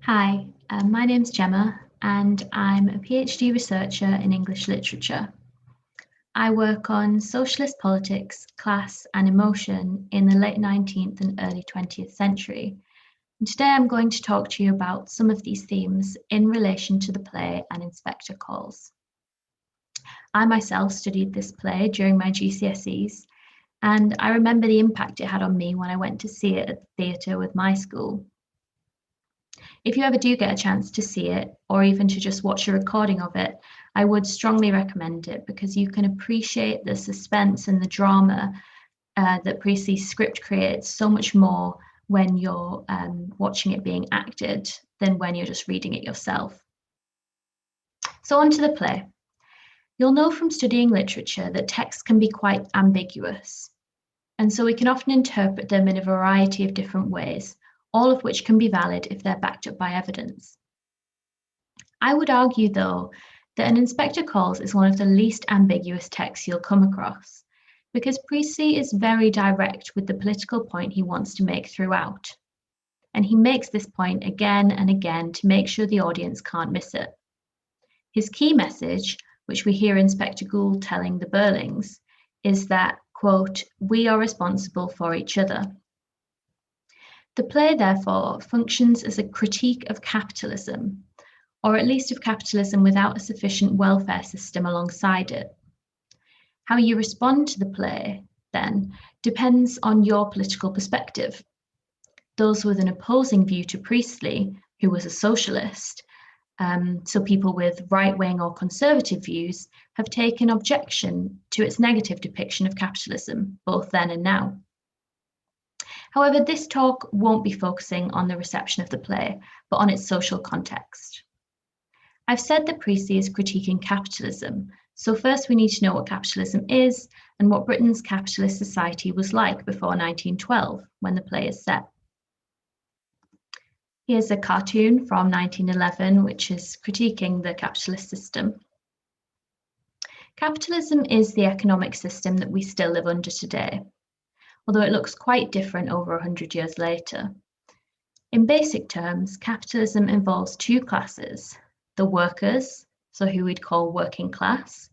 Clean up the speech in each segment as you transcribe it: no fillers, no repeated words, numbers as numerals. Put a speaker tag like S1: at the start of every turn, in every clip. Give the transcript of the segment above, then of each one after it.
S1: Hi, my name's Gemma and I'm a PhD researcher in English literature. I work on socialist politics, class and emotion in the late 19th and early 20th century. And today I'm going to talk to you about some of these themes in relation to the play An Inspector Calls. I myself studied this play during my GCSEs, and I remember the impact it had on me when I went to see it at the theatre with my school. If you ever do get a chance to see it, or even to just watch a recording of it, I would strongly recommend it because you can appreciate the suspense and the drama that Priestley's script creates so much more when you're watching it being acted than when you're just reading it yourself. So on to the play. You'll know from studying literature that texts can be quite ambiguous, and so we can often interpret them in a variety of different ways, all of which can be valid if they're backed up by evidence. I would argue, though, that An Inspector Calls is one of the least ambiguous texts you'll come across, because Priestley is very direct with the political point he wants to make throughout. And he makes this point again and again to make sure the audience can't miss it. His key message, which we hear Inspector Gould telling the Burlings, is that, quote, "we are responsible for each other." The play, therefore, functions as a critique of capitalism, or at least of capitalism without a sufficient welfare system alongside it. How you respond to the play, then, depends on your political perspective. Those with an opposing view to Priestley, who was a socialist, so people with right-wing or conservative views, have taken objection to its negative depiction of capitalism, both then and now. However, this talk won't be focusing on the reception of the play, but on its social context. I've said that Priestley is critiquing capitalism, so first we need to know what capitalism is and what Britain's capitalist society was like before 1912, when the play is set. Here's a cartoon from 1911, which is critiquing the capitalist system. Capitalism is the economic system that we still live under today, although it looks quite different over 100 years later. In basic terms, capitalism involves two classes, the workers, so who we'd call working class,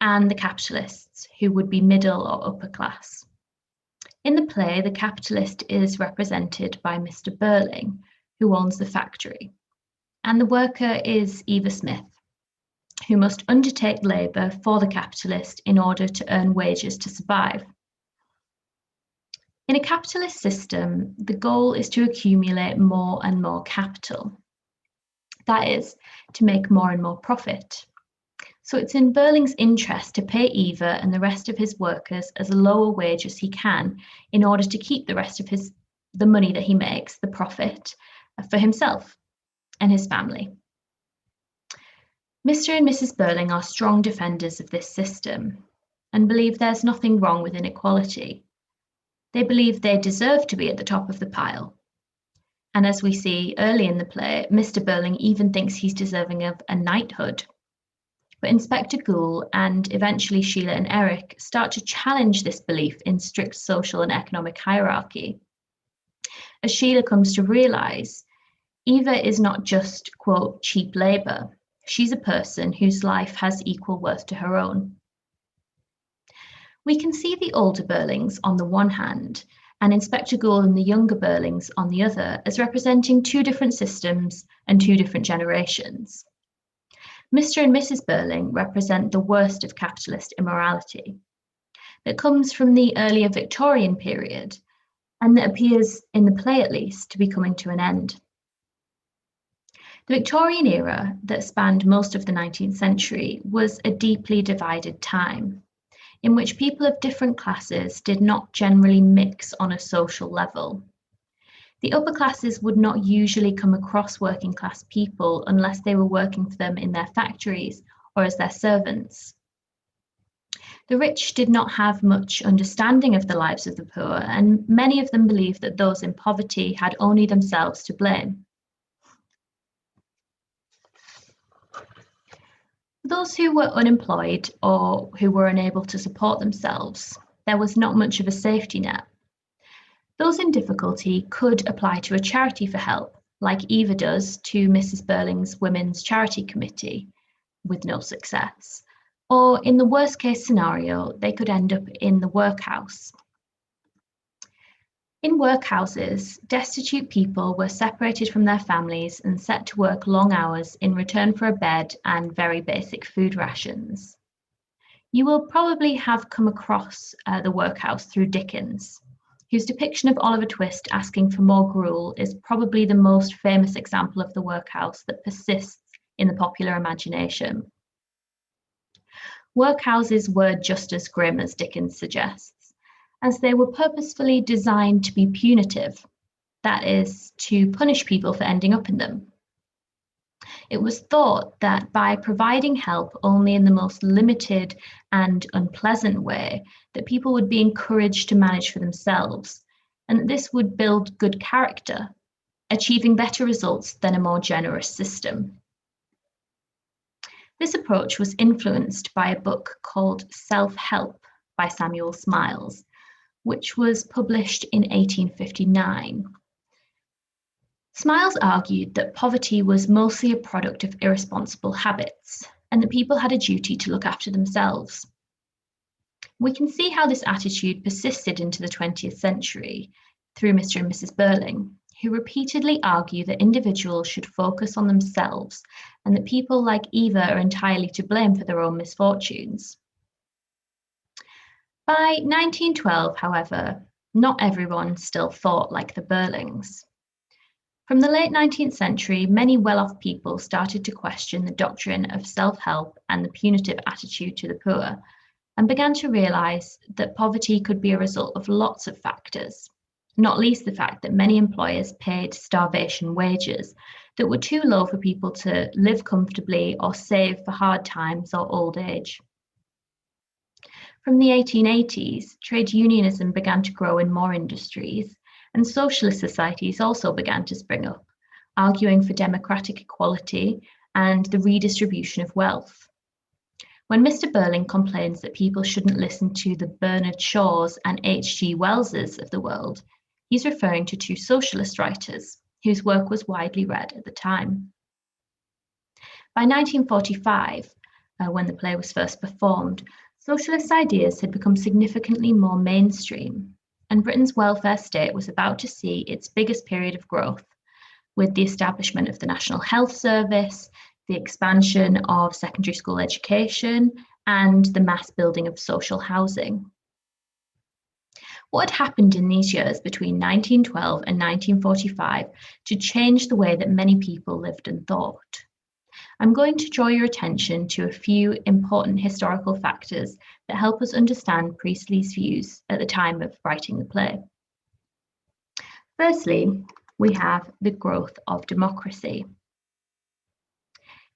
S1: and the capitalists, who would be middle or upper class. In the play, the capitalist is represented by Mr. Burling, who owns the factory, and the worker is Eva Smith, who must undertake labour for the capitalist in order to earn wages to survive. In a capitalist system, the goal is to accumulate more and more capital. That is, to make more and more profit. So it's in Burling's interest to pay Eva and the rest of his workers as low a wage as he can in order to keep the rest of the money that he makes, the profit, for himself and his family. Mr. and Mrs. Burling are strong defenders of this system and believe there's nothing wrong with inequality. They believe they deserve to be at the top of the pile. And as we see early in the play, Mr. Burling even thinks he's deserving of a knighthood. But Inspector Gould and eventually Sheila and Eric start to challenge this belief in strict social and economic hierarchy. As Sheila comes to realise, Eva is not just, quote, cheap labour. She's a person whose life has equal worth to her own. We can see the older Burlings on the one hand, and Inspector Gould and the younger Burlings on the other, as representing two different systems and two different generations. Mr. and Mrs. Burling represent the worst of capitalist immorality that comes from the earlier Victorian period, and that appears, in the play at least, to be coming to an end. The Victorian era, that spanned most of the 19th century, was a deeply divided time, in which people of different classes did not generally mix on a social level. The upper classes would not usually come across working class people unless they were working for them in their factories or as their servants. The rich did not have much understanding of the lives of the poor, and many of them believed that those in poverty had only themselves to blame. Those who were unemployed or who were unable to support themselves, there was not much of a safety net. Those in difficulty could apply to a charity for help, like Eva does to Mrs. Burling's Women's Charity Committee, with no success. Or in the worst case scenario, they could end up in the workhouse. In workhouses, destitute people were separated from their families and set to work long hours in return for a bed and very basic food rations. You will probably have come across the workhouse through Dickens, whose depiction of Oliver Twist asking for more gruel is probably the most famous example of the workhouse that persists in the popular imagination. Workhouses were just as grim as Dickens suggests, as they were purposefully designed to be punitive, that is, to punish people for ending up in them. It was thought that by providing help only in the most limited and unpleasant way, that people would be encouraged to manage for themselves, and that this would build good character, achieving better results than a more generous system. This approach was influenced by a book called Selfhelp by Samuel Smiles, which was published in 1859. Smiles argued that poverty was mostly a product of irresponsible habits and that people had a duty to look after themselves. We can see how this attitude persisted into the 20th century through Mr. and Mrs. Burling, who repeatedly argue that individuals should focus on themselves and that people like Eva are entirely to blame for their own misfortunes. By 1912, however, not everyone still thought like the Burlings. From the late 19th century, many well-off people started to question the doctrine of self-help and the punitive attitude to the poor, and began to realise that poverty could be a result of lots of factors, not least the fact that many employers paid starvation wages that were too low for people to live comfortably or save for hard times or old age. From the 1880s, trade unionism began to grow in more industries, and socialist societies also began to spring up, arguing for democratic equality and the redistribution of wealth. When Mr. Burling complains that people shouldn't listen to the Bernard Shaws and H.G. Wellses of the world, he's referring to two socialist writers whose work was widely read at the time. By 1945, when the play was first performed, socialist ideas had become significantly more mainstream, and Britain's welfare state was about to see its biggest period of growth, with the establishment of the National Health Service, the expansion of secondary school education, and the mass building of social housing. What had happened in these years between 1912 and 1945 to change the way that many people lived and thought? I'm going to draw your attention to a few important historical factors that help us understand Priestley's views at the time of writing the play. Firstly, we have the growth of democracy.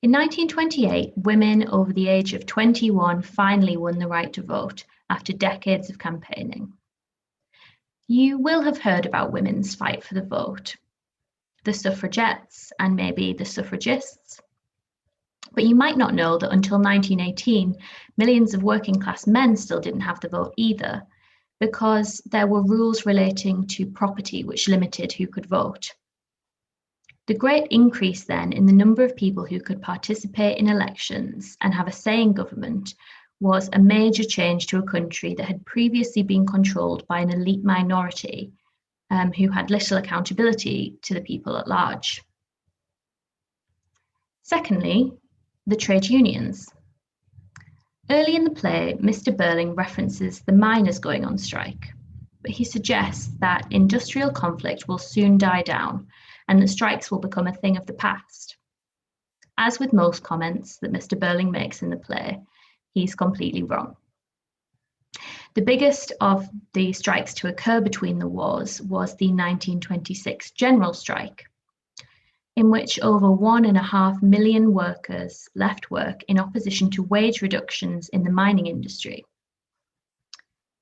S1: In 1928, women over the age of 21 finally won the right to vote after decades of campaigning. You will have heard about women's fight for the vote, the suffragettes, and maybe the suffragists. But you might not know that until 1918, millions of working class men still didn't have the vote either, because there were rules relating to property which limited who could vote. The great increase then in the number of people who could participate in elections and have a say in government was a major change to a country that had previously been controlled by an elite minority who had little accountability to the people at large. Secondly, the trade unions. Early in the play, Mr. Burling references the miners going on strike, but he suggests that industrial conflict will soon die down and that strikes will become a thing of the past. As with most comments that Mr. Burling makes in the play, he's completely wrong. The biggest of the strikes to occur between the wars was the 1926 general strike, in which over 1.5 million workers left work in opposition to wage reductions in the mining industry.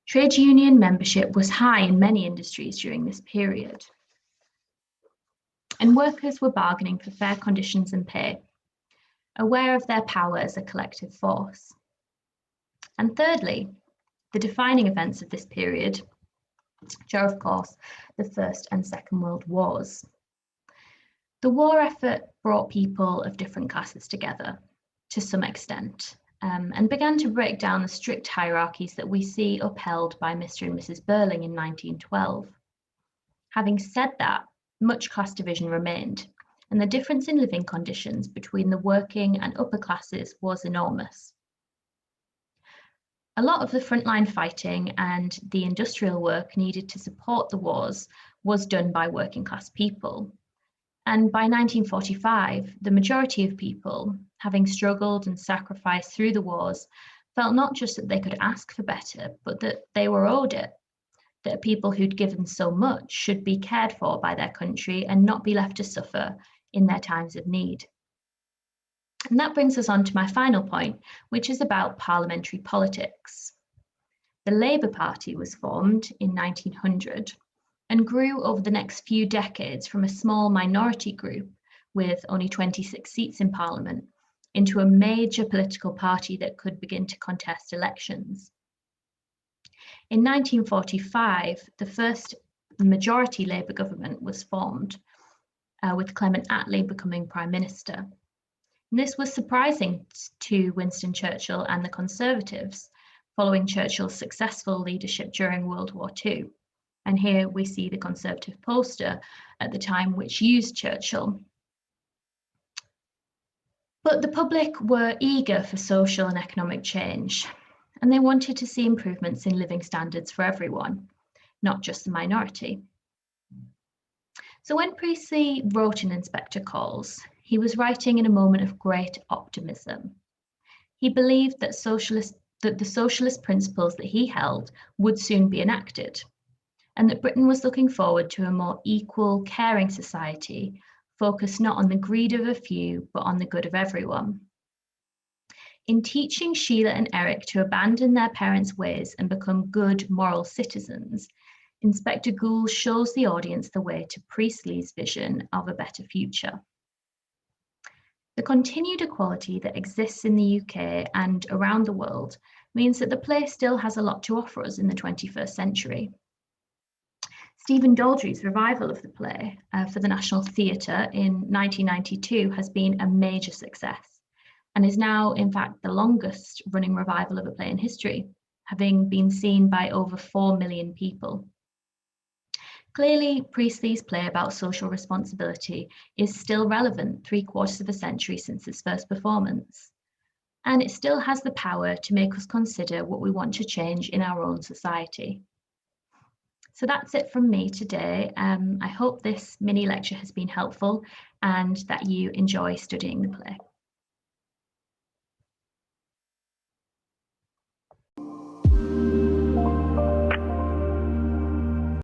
S1: Trade union membership was high in many industries during this period, and workers were bargaining for fair conditions and pay, aware of their power as a collective force. And thirdly, the defining events of this period, which are of course the First and Second World Wars. The war effort brought people of different classes together to some extent, and began to break down the strict hierarchies that we see upheld by Mr. and Mrs. Burling in 1912. Having said that, much class division remained, and the difference in living conditions between the working and upper classes was enormous. A lot of the frontline fighting and the industrial work needed to support the wars was done by working class people. And by 1945, the majority of people, having struggled and sacrificed through the wars, felt not just that they could ask for better, but that they were owed it, that people who'd given so much should be cared for by their country and not be left to suffer in their times of need. And that brings us on to my final point, which is about parliamentary politics. The Labour Party was formed in 1900 and grew over the next few decades from a small minority group with only 26 seats in Parliament into a major political party that could begin to contest elections. In 1945, the first majority Labour government was formed, with Clement Attlee becoming Prime Minister. And this was surprising to Winston Churchill and the Conservatives, following Churchill's successful leadership during World War II. And here we see the Conservative poster at the time, which used Churchill. But the public were eager for social and economic change, and they wanted to see improvements in living standards for everyone, not just the minority. So when Priestley wrote in Inspector Calls, he was writing in a moment of great optimism. He believed that the socialist principles that he held would soon be enacted, and that Britain was looking forward to a more equal, caring society, focused not on the greed of a few, but on the good of everyone. In teaching Sheila and Eric to abandon their parents' ways and become good, moral citizens, Inspector Gould shows the audience the way to Priestley's vision of a better future. The continued equality that exists in the UK and around the world means that the play still has a lot to offer us in the 21st century. Stephen Daldry's revival of the play for the National Theatre in 1992 has been a major success and is now, in fact, the longest running revival of a play in history, having been seen by over 4 million people. Clearly, Priestley's play about social responsibility is still relevant 3/4 of a century since its first performance, and it still has the power to make us consider what we want to change in our own society. So that's it from me today. I hope this mini lecture has been helpful and that you enjoy studying the play.